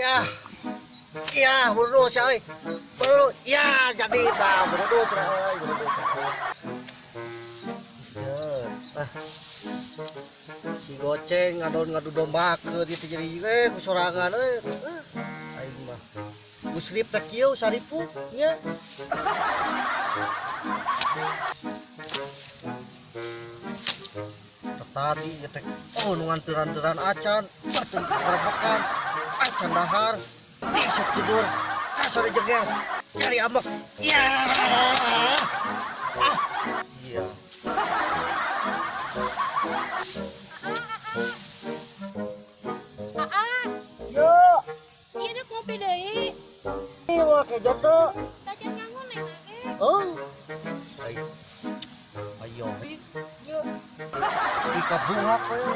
Ya, iya, buru sih, buru, ya jadi dah buru cerai, buru. Ah, si goceng ngadu domba ke di jadi kusorangan, aing mah. Musrip tak kieu saripu, nya. Tadi ngetek, oh nungan acan, batun berbekan, acan dahar, isuk tidur, kasar jeger, cari amak, ya, iya. Yo, iya dek ngopi deh. ini mah kayak jodoh. Tajan nyangun nih lagi. Oh, ayo, yo, di kabuhak ayo.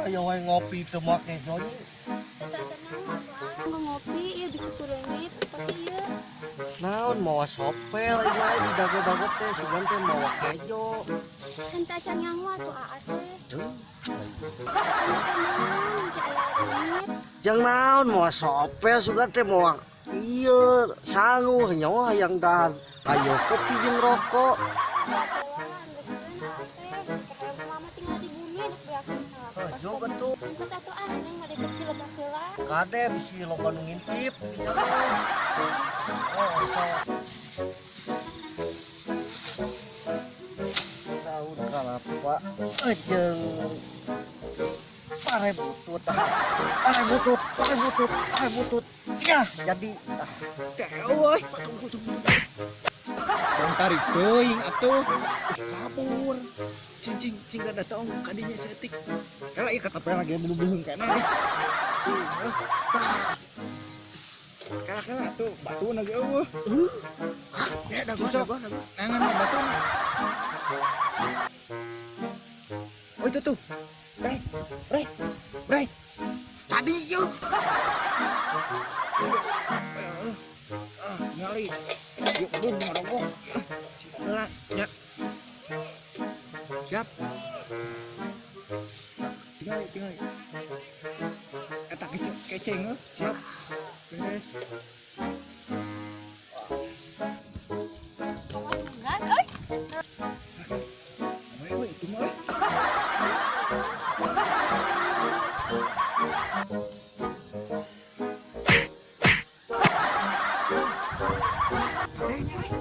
Ayo wae ngopi teu make joni. Tajan nyangun atuh ah. Ngopi iya bisa kurengit pake iya. Naon mawa sopel ieu di dago-dago teh sugan teh mawa kejo. Kan tajan nyangun atuh aa teh. Jang naon mawa sopel sugan teh mawa ieu sangu nyawa hayang dahan. Ayo kopi jeung rokok. Juga tuh. Angkut atuh ah neng mah deket heula. Kade bisi loba nu ngintip. Tahun kalapa jeung pare butut. Ya, jadi euy, Tong tarik teuing atuh. Sabur. Cing ada tong kadinya setik. Kala ieu katepel lagi belum kana. Kala tuh batu lagi eueuh. Ya dago. Nangan batu. Oh itu tuh. Ray. Tadi yuk. Ngali. Yuk belum ngerokok. Ya. Siap. Tinggal. Eta keceng siap. Beres. Enggak euy. Ayo itu mah.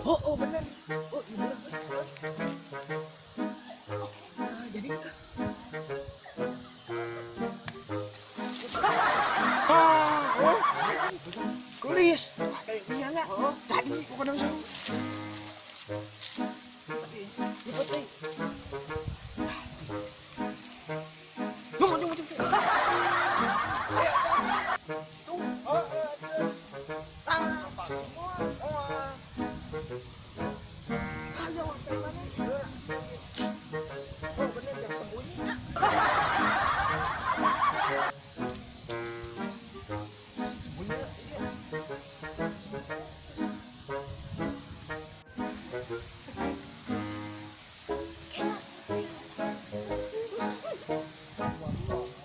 Oh benar. Oh iya benar. Jadi kulis. Iya enggak? Oh, tadi kok kadang seru. Tadi. Jom. Ayo, tuh. Oh, ayo, oh, bener jangan sembunyi.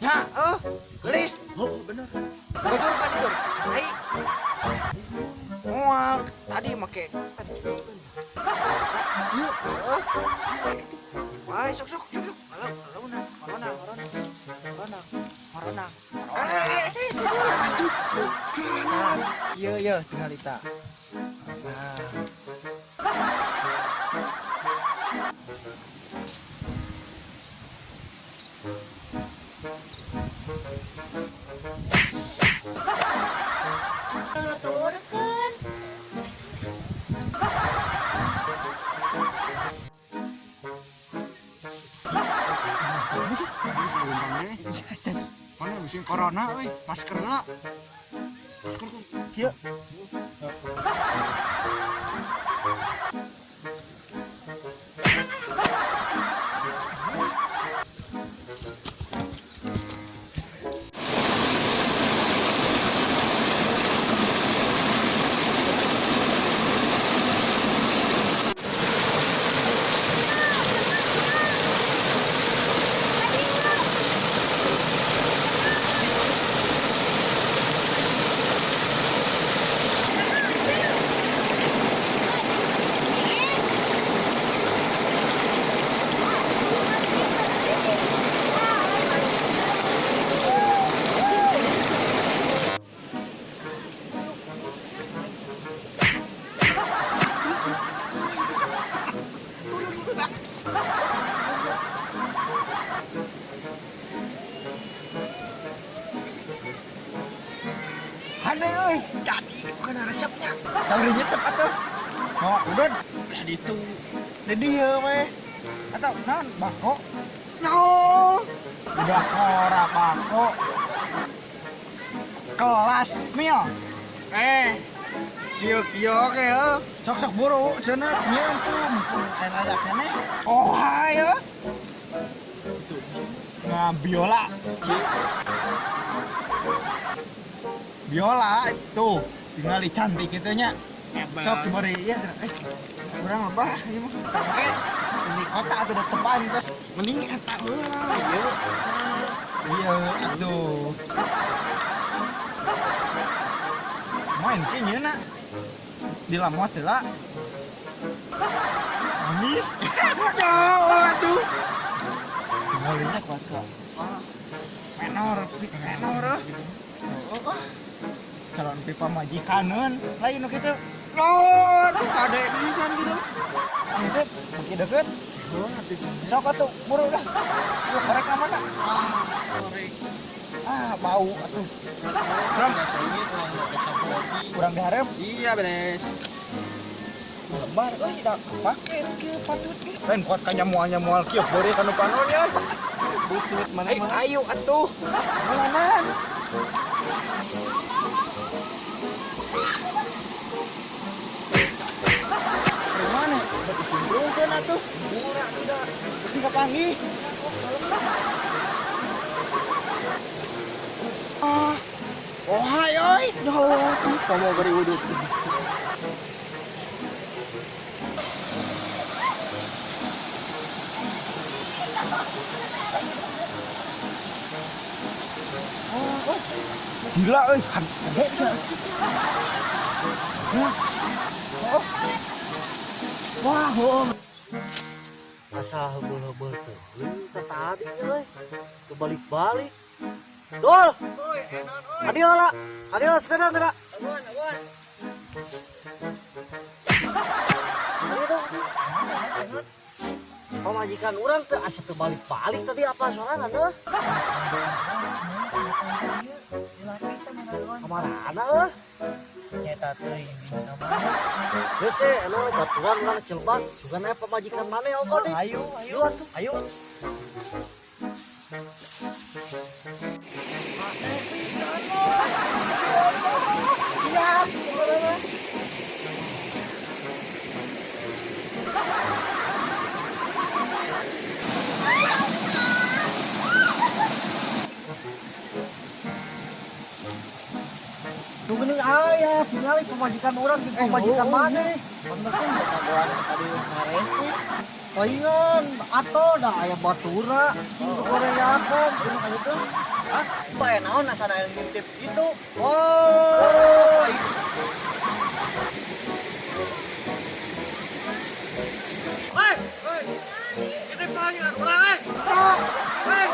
Nah, gelis. Oh, bener. Tidur. Hai. Muak. Tadi make tadi. Yuk. Wah, sok. Marona. Iya, tinggal Lita. Nah. Turun. Mana musim corona euy, maskerna. Masker Kieu. deh euy. Jadi bukan resepnya. Tangri nyesep atuh. Oh, udah di itu. Di dieu we. Atau naon bako? No. Udah ora bako. Kelas mil. Kieu oke heuh. Sok-sok buru cenah nyeun tuh. Aya keneh. Oh, ayo. Nah, biola. Biola tuh tinggal cantik gitu nya. Sok bari ya kurang lebah ieu mah. Oke. Ini kota atuh da tepan terus mending eta heula. Iya, aduh. Main ke nyeuna. Di lamot heula. Manis. Jauh atuh. Tinggalnya kuat kok. Menor. Oh. Calon pipa majikaneun lain nu kitu. Oh, tuh kade pisan gitu. Itu makin deket. Sok atuh buru dah. Lu korek ka mana? Korek. Bau atuh. Kurang diharap? Iya, benes. Lembar euy da pake kieu patut ge. Lain kuat ka nyamual kieu beuri kanu panon ya. Butut mana mah. Ayo atuh. Mulanan. Mana? Kumpulkeun atuh. Murah tidak. Besi kapanggih. Oh hai oi. Duh, kamu beri wudhu. Gila euy, kan gede. Wah, Asa heubeuh-heubeuh teh tadi euy. Kebalik-balik. Dol. Adiola. Adiola sepeda geura. Awan. Pamajikan urang teh asa teu balik-balik tadi apa sorangan euy? Kamarana euy? Nyeta teuing di mana-mana. Geus anu baturan urang Cilebak, sugan aya pamajikan maneh ogo deui. Ayo atuh, ayo. Siap. Tuh geuning aya, tinggal pemajikan urang jeung pemajikan maneh. Pantesan kagoan tadi ngaresi. Paingan atuh da aya batura, koreakeun kumaha kitu. Hah? Bae naon asana ngintip kitu? Oh. Hei. Ini panjang urang Hei.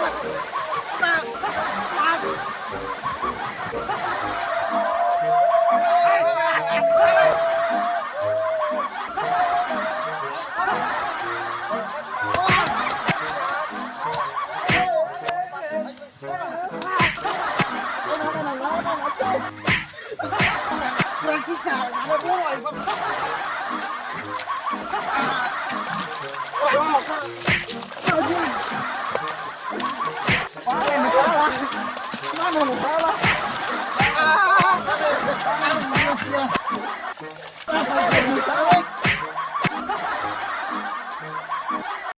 Mana salah?